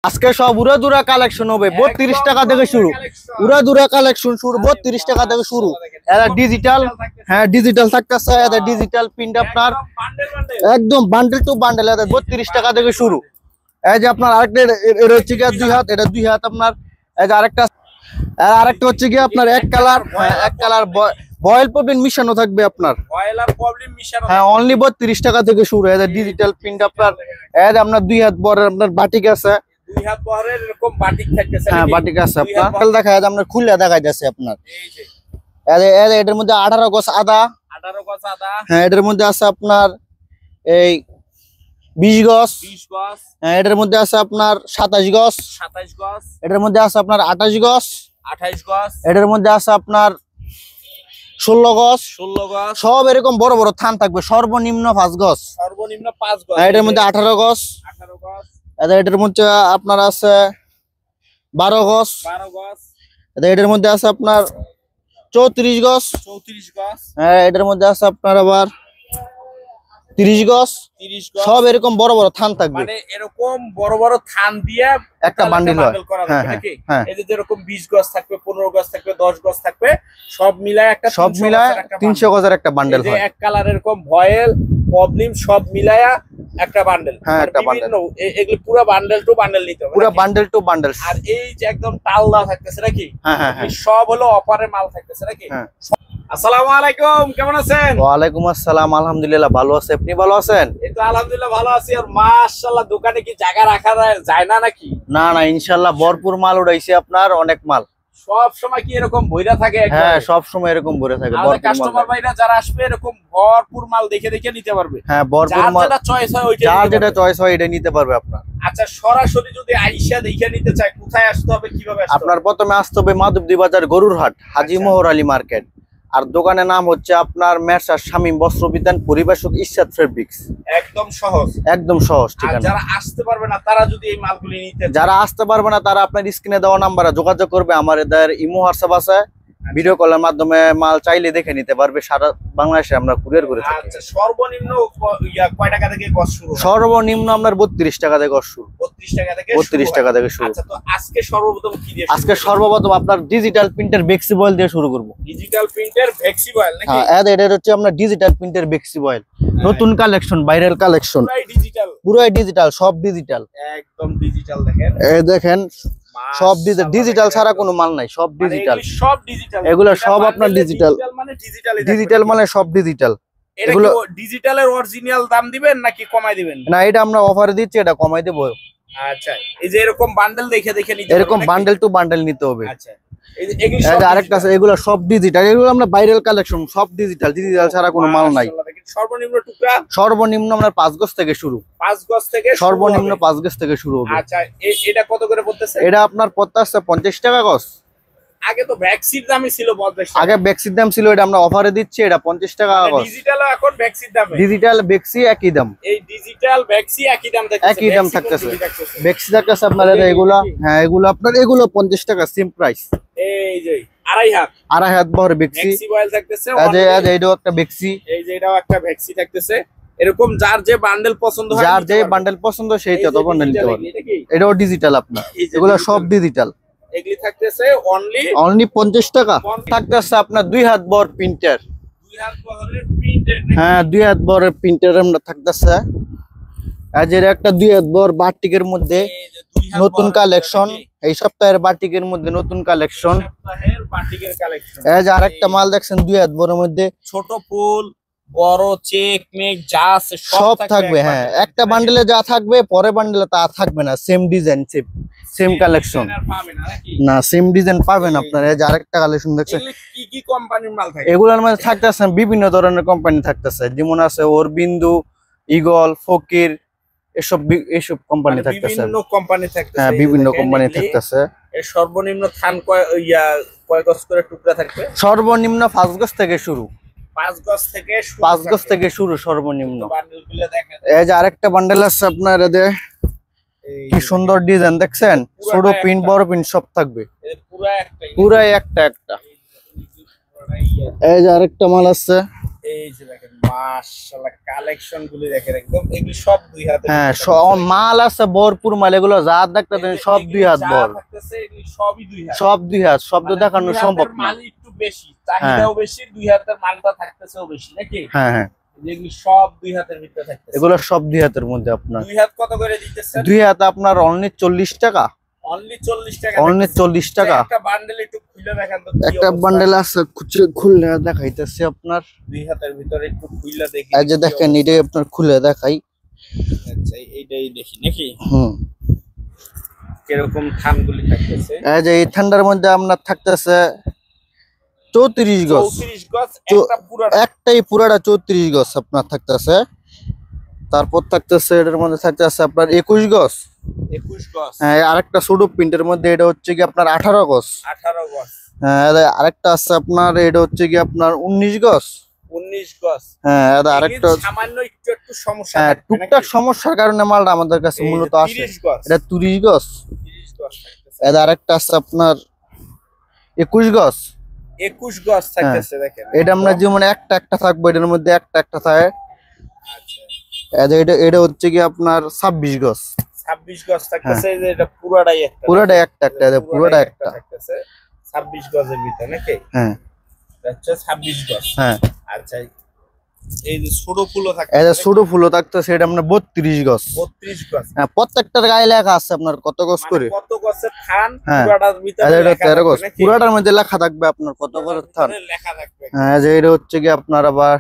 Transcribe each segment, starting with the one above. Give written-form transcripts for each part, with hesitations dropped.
আজকে সব উড়াদুরা কালেকশন হবে 32 টাকা থেকে শুরু। উড়াদুরা কালেকশন শুরু 32 টাকা থেকে শুরু। এটা ডিজিটাল, হ্যাঁ ডিজিটাল থাকতেছে। এটা ডিজিটাল প্রিন্ট আপনার একদম বান্ডেল টু বান্ডেল। এটা 32 টাকা থেকে শুরু। এই যে আপনার আরেকটা এটা হচ্ছে কি দুই হাত, এটা দুই হাত আপনার। এই যে আরেকটা হচ্ছে কি আপনার এক কালার বয়েল প্রবলেম মিশানো থাকবে আপনার। হ্যাঁ অনলি 32 টাকা থেকে শুরু। এটা ডিজিটাল প্রিন্ট আপনার। এই যে আপনার দুই হাত বড় আপনার বাটিক আছে। দুই হাত বহরের এরকম বাটিক থাকতেছে। হ্যাঁ বাটিক আছে আপনার। কাল দেখা যায় আপনার খুলে দেখা যাচ্ছে আপনার। এই যে এটার মধ্যে 18 গজ আদা। 18 গজ আদা। হ্যাঁ এটার মধ্যে আছে আপনার এই 20 গজ। 20 গজ। হ্যাঁ এটার মধ্যে আছে আপনার 27 গজ। 27 গজ। এটার মধ্যে আছে আপনার 28 গজ। 28 গজ। এটার মধ্যে আছে আপনার 16 গজ। 16 গজ। সব এরকম বড় বড় থান থাকবে। সর্বনিম্ন 5 গজ। সর্বনিম্ন 5 গজ। এটার মধ্যে 18 গজ। 18 গজ। এটার মধ্যে আপনার আছে 12 গজ। 12 গজ। এটার মধ্যে আছে আপনার 34 গজ। 34 গজ। হ্যাঁ এটার মধ্যে আছে আপনার আবার 30 গজ। 30 গজ। সব এরকম বড় বড় থান থাকবে। মানে এরকম বড় বড় থান দিয়ে একটা বান্ডিল করা হ্যাঁ হবে নাকি? হ্যাঁ। এই যে এরকম 20 গজ থাকবে, 15 গজ থাকবে, 10 গজ থাকবে, সব মিলায় একটা 300 গজের একটা বান্ডেল হয়। এক কালার এরকম ভয়েল প্রবলেম সব মিলায়া একটা বান্ডেল। হ্যাঁ একটা বান্ডেল। এগুলো পুরো বান্ডেল টু বান্ডেল নিতে হবে। পুরো বান্ডেল টু বান্ডেল। আর এই যে একদম তালদা থাকতেছে নাকি? হ্যাঁ হ্যাঁ হ্যাঁ। সব হলো অফারের মাল থাকতেছে নাকি? হ্যাঁ। আসসালামু আলাইকুম, কেমন আছেন? ওয়ালাইকুম আসসালাম, আলহামদুলিল্লাহ ভালো আছি। আপনি ভালো আছেন? এই তো আলহামদুলিল্লাহ ভালো আছি। আর মাশাআল্লাহ দোকানে কি জায়গা রাখা যায় না নাকি? না না ইনশাআল্লাহ ভরপুর মাল উঠাইছে আপনার, অনেক মাল। সব সময় কি এরকম ভইরা থাকে? হ্যাঁ সব সময় এরকম ভরে থাকে। আমাদের কাস্টমার ভাইরা যারা আসবে এরকম ভরপুর মাল দেখে দেখে নিতে পারবে। হ্যাঁ ভরপুর মাল, যেটা চয়েস হয় ওইটা, যার যেটা চয়েস হয় এটা নিতে পারবে আপনার। আচ্ছা সরাসরি যদি আইসা দেখে নিতে চায় কোথায় আসতে হবে, কিভাবে আসতে হবে? আপনার প্রথমে আসতে হবে মাধবদী বাজার গরুরহাট হাজী মোহর আলী মার্কেট। আর দোকানের নাম হচ্ছে আপনার মেসার শামীম বস্ত্রবিতান পরিবেশক ইরশাদ ফেব্রিক্স। একদম সহজ, একদম সহজ ঠিকানা। যারা আসতে পারবে না তারা যদি এই মালগুলি নিতে, যারা আসতে পারবে না তারা আপনার স্ক্রিনে দেওয়া নাম্বারে যোগাযোগ করবে। আমার এদের ইমো হোয়াটসঅ্যাপ আছে, ভিডিও কলের মাধ্যমে মাল চাইলে দেখে নিতে পারবে। সারা বাংলাদেশে আমরা কুরিয়ার করে থাকি। আচ্ছা সর্বনিম্ন কয় টাকা থেকে গজ শুরু? সর্বনিম্ন আপনার 32 টাকা থেকে গজ শুরু। 32 টাকা থেকে 32 টাকা থেকে শুরু। আচ্ছা তো আজকে সর্বপ্রথম কি দিয়ে? আজকে সর্বপ্রথম আপনার ডিজিটাল প্রিন্টের বেক্সি বয়েল দিয়ে শুরু করব। ডিজিটাল প্রিন্টের বেক্সি বয়েল নাকি? হ্যাঁ এটা হচ্ছে আপনার ডিজিটাল প্রিন্টের বেক্সি বয়েল, নতুন কালেকশন, ভাইরাল কালেকশন। পুরাই ডিজিটাল, পুরাই ডিজিটাল, সব ডিজিটাল। একদম ডিজিটাল। দেখেন এই দেখেন সব ডিজিটাল ছাড়া কোনো মাল নাই, সব ডিজিটাল। সব ডিজিটাল, এগুলো সব আপনার ডিজিটাল। মানে ডিজিটাল মানে সব ডিজিটাল। এগুলো ডিজিটালের অরিজিনাল দাম দিবেন নাকি কমাই দিবেন? না এটা আমরা অফারে দিচ্ছি, এটা কমাই দেব। আচ্ছা এই যে এরকম বান্ডেল দেখে দেখে নিতে, এরকম বান্ডেল টু বান্ডেল নিতে হবে। আচ্ছা এই যে আরেকটা আছে, এগুলো সব ডিজিটাল। এগুলো আমরা ভাইরাল কালেকশন, সব ডিজিটাল। ডিজিটাল ছাড়া কোনো মাল নাই। সর্বনিম্ন টুকরা সর্বনিম্ন আমরা 5 গজ থেকে শুরু। 5 গজ থেকে সর্বনিম্ন 5 গজ থেকে শুরু হবে। আচ্ছা এটা কত করে পড়তেছে? এটা আপনার পড়তে আসছে 50 টাকা গজ। আগে তো ভ্যাকসির দামই ছিল 50 টাকা। আগে ভ্যাকসির দাম ছিল, এটা আমরা অফারে দিচ্ছি, এটা 50 টাকা গজ। ডিজিটাল এখন ভ্যাকসির দাম, ডিজিটাল ভ্যাকসি একই দাম। এই ডিজিটাল ভ্যাকসি একই দাম থাকতেছে, একই দাম থাকতেছে। ভ্যাকসি থাকতেছে আপনার এগুলো। হ্যাঁ এগুলো আপনার এগুলো 50 টাকা সেম প্রাইস। এই যে আড়াই হাত বহর ভ্যাকসি বয়েল থাকতেছে। এটাও একটা ভ্যাকসি। এই যে এটাও একটা ভ্যাকসি থাকতেছে। এরকম যার যে বান্ডেল পছন্দ হয়, যার যে বান্ডেল পছন্দ সেইটা তো বান্ডেল নিতে পারবে। এটাও ডিজিটাল আপনার, এগুলো সব ডিজিটাল। এগুলি থাকতেছে অনলি 50 টাকা। থাকতেছে আপনার 2 হাত বহর প্রিন্টার। 2 হাত বহরের প্রিন্টার। হ্যাঁ 2 হাত বহরের প্রিন্টার আমরা থাকতেছে। আজ এর একটা 2 হাত বহর বাটিকের মধ্যে নতুন কালেকশন। এই সপ্তাহের বাটিকের মধ্যে নতুন কালেকশন। এই যে আরেকটা মাল দেখছেন 2 হাত বহরের মধ্যে ছোট ফুল, বড় চেক মেক যা আছে সব থাকবে। হ্যাঁ একটা বান্ডেলে যা থাকবে পরে বান্ডেলে তা থাকবে না। সেম ডিজাইন, সেম কালেকশন না, সেম ডিজাইন পাবেন আপনারা। এই যে আরেকটা কালেকশন দেখছেন। কি কি কোম্পানির মাল থাকে? এগুলোর মধ্যে থাকতেছে বিভিন্ন ধরনের কোম্পানি থাকতেছে, যেমন আছে অরবিন্দু, ইগল, ফকির, এসব কোম্পানি থাকতেছে। বিভিন্ন কোম্পানি থাকতেছে। হ্যাঁ বিভিন্ন কোম্পানি থাকতেছে। এর সর্বনিম্ন থান কয় গজ করে টুকরা থাকবে? সর্বনিম্ন 5 গজ থেকে শুরু। 5 গজ থেকে 5 গজ থেকে শুরু সর্বনিম্ন। বান্ডেলগুলো দেখেন। এই যে আরেকটা বান্ডেল আছে আপনার, এদের কি সুন্দর ডিজাইন দেখছেন। ছোট পিন বড় পিন সব থাকবে। পুরাই একটা। এই যে আরেকটা মাল আছে, এই যে দেখেন মাশাআল্লাহ কালেকশন গুলি দেখেন একদম এগুলি সব দুই হাতে হ্যাঁ মাল আছে ভরপুর মাল, এগুলো যা দেখতেছেন সব দুই হাত ভর, থাকতেছে এগুলি সবই দুই হাত। সব দুই হাত, শব্দ মানে দেখানো দুই হাতের সম্ভব না। মাল একটু বেশি, চাহিদাও বেশি, দুই হাতের মালটা থাকতেছেও বেশি নাকি? হ্যাঁ হ্যাঁ, এগুলি সব দুই হাতের ভিতরে থাকতেছে। এগুলো সব দুই হাতের মধ্যে আপনার। দুই হাত কত করে দিতেছেন? দুই হাত আপনার অনলি 40 টাকা, অনলি 40 টাকা। অনলি 40 টাকা। একটা বান্ডেল একটু খুলে দেখান তো। একটা বান্ডেল আছে খুলে দেখাইতেছি আপনার। দুই হাতের ভিতরে একটু খুলে দেখি। এই যে দেখেন এটাই আপনার খুলে দেখাই। আচ্ছা এইটাই দেখি নাকি? হুম, কিরকম থানগুলি থাকতেছে? এই যে এই ঠান্ডার মধ্যে আপনার থাকতেছে 34 গজ। 34 গজ একটা পুরাটা। একটাই পুরাটা 34 গজ আপনার থাকতেছে। তারপর থাকতেছে এটার মধ্যে থাকতেছে আপনার 21 গজ। 21 গজ। হ্যাঁ, আরেকটা ছোট প্রিন্টের মধ্যে এটা হচ্ছে কি আপনার 18 গজ। 18 গজ। হ্যাঁ, আরেকটা আছে আপনার এটা হচ্ছে কি আপনার 19 গজ। 19 গজ। হ্যাঁ, আরেকটা সামান্য একটু সমস্যা হ্যাঁ, থাকবে টুকটাক সমস্যার কারণে মালটা আমাদের কাছে নাকি? মূলত আসে। 30 গজ। এটা 30 গজ। 30 গজ থাকতেছে। এটা আরেকটা আছে আপনার 21 গজ। 21 গজ থাকতেছে দেখেন। এটা আমরা যেমন একটা থাকবে, এটার মধ্যে একটা থাকে। আচ্ছা এটা হচ্ছে কি আপনার 26 গজ। 26 গজ থাকতেছে। এই যে এটা পুরাটাই একটা। পুরোটাই একটা, পুরোটা একটা থাকতেছে 26 গজের ভিতরে নাকি? হ্যাঁ আচ্ছা 26 গজ। হ্যাঁ, আচ্ছা এই যে ছোট ফুলও থাকে। এটা ছোট ফুলও থাকতেছে, এটা আপনার 32 গজ। 32 গজ। হ্যাঁ, প্রত্যেকটার গায়ে লেখা আছে আপনার কত গজ করে। মানে কত গজের থান হ্যাঁ, পুরাটার ভিতরে এটা লেখা 13 গজ। থাকবে নাকি? পুরোটার মধ্যে লেখা থাকবে আপনার কত গজ থান। ভিতরে লেখা থাকবে। হ্যাঁ, যে এটা হচ্ছে কি আপনার আবার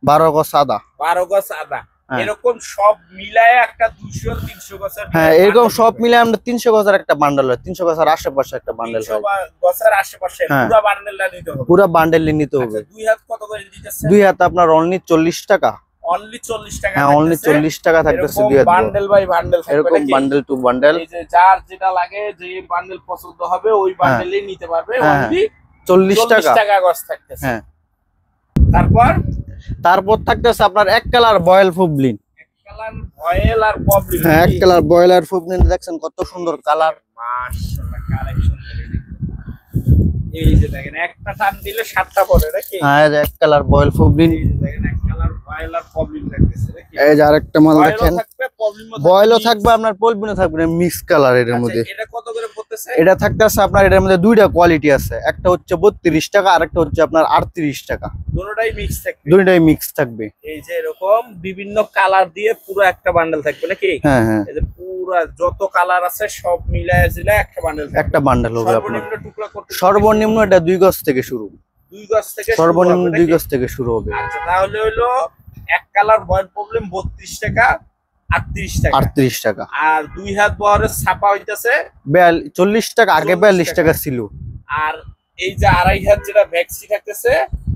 12 গজ সাদা। 12 গজ আদা। হ্যাঁ। এরকম সব মিলায় একটা 200 300 গজের। হ্যাঁ, এরকম সব মিলে আমরা 300 গজের একটা বান্ডেল হয়, 300 গজের আশেপাশে একটা বান্ডেল 300 হয়। গজের আশেপাশে হ্যাঁ। পুরো বান্ডেলটা নিতে হবে। পুরো বান্ডেল নিতে হবে। আচ্ছা দুই হাত কত করে দিতেছে? দুই হাত আপনার অনলি 40 টাকা। অনলি 40 টাকা। হ্যাঁ, অনলি 40 টাকা থাকতেছে দুই হাত। বান্ডেল বাই বান্ডেল থাকবে এরকম নাকি? Bundle to bundle. এই যে যার যেটা লাগে, যে বান্ডেল পছন্দ হবে ওই বান্ডেলই নিতে পারবে। হ্যাঁ, অনলি 40 40 টাকা। টাকা গজ থাকতেছে। হ্যাঁ, তারপর থাকতেছে আপনার এক কালার বয়েল ফুবলিন। এক কালার অয়েল আর পপলি। হ্যাঁ, এক কালার বয়েলার ফুবলিন দেখছেন কত সুন্দর কালার। মাশাআল্লাহ কালেকশন দেখেন। এই যে দেখেন একটা টান দিলে 7টা পড়ে নাকি? হ্যাঁ, এই যে এক কালার বয়েল ফুবলিন। এই যে দেখেন এক কালার অয়েল আর পপলি থাকতেছে নাকি? এই যে আরেকটা মাল দেখেন, বয়েলও বয়েলও থাকবে আপনার পলবিনও থাকবে, মিক্স কালার এর মধ্যে। এটা কত করে পড়তেছে? এটা থাকতেছে আপনার এটার মধ্যে দুইটা কোয়ালিটি আছে, একটা হচ্ছে 32 টাকা আর একটা হচ্ছে আপনার 38 টাকা। দুটোটাই মিক্স থাকবে। দুইটাই মিক্স থাকবে। এই যে এরকম বিভিন্ন কালার দিয়ে পুরো একটা বান্ডেল থাকবে নাকি? হ্যাঁ হ্যাঁ, এই যে পুরো যত কালার আছে সব মিলায় জিলায় একটা বান্ডেল থাকবে। একটা বান্ডেল হবে আপনার। সর্বনিম্ন টুকরা করতে সর্বনিম্ন এটা 2 গজ থেকে শুরু। 2 গজ থেকে শুরু সর্বনিম্ন হবে 2 নাকি? গজ থেকে শুরু হবে। আচ্ছা তাহলে হলো এক কালার বয়েল প্রবলেম 32 টাকা 38 টাকা। 38 টাকা। আর দুই হাত বহরের ছাপা হইতাছে 40 টাকা, আগে 42 টাকা ছিল। আর এই যে আড়াই হাত যেটা ভ্যাক্সি থাকতেছে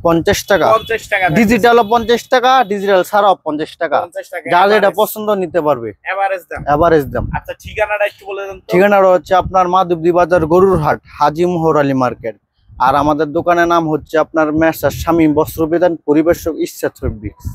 50 টাকা। 50 টাকা। ডিজিটালও 50 টাকা, ডিজিটাল ছাড়াও 50 টাকা। 50 টাকা। যার যেটা পছন্দ নিতে পারবে। এভারেজ দাম। এভারেজ দাম। আচ্ছা ঠিকানাটা একটু বলে দেন তো। ঠিকানাটা হচ্ছে আপনার মাধবদী বাজার গরুর হাট, হাজি মোহর আলী মার্কেট। আর আমাদের দোকানের নাম হচ্ছে আপনার মেসার শামীম বস্ত্র বিতান পরিবেশক ইচ্ছা ফেব্রিক্স।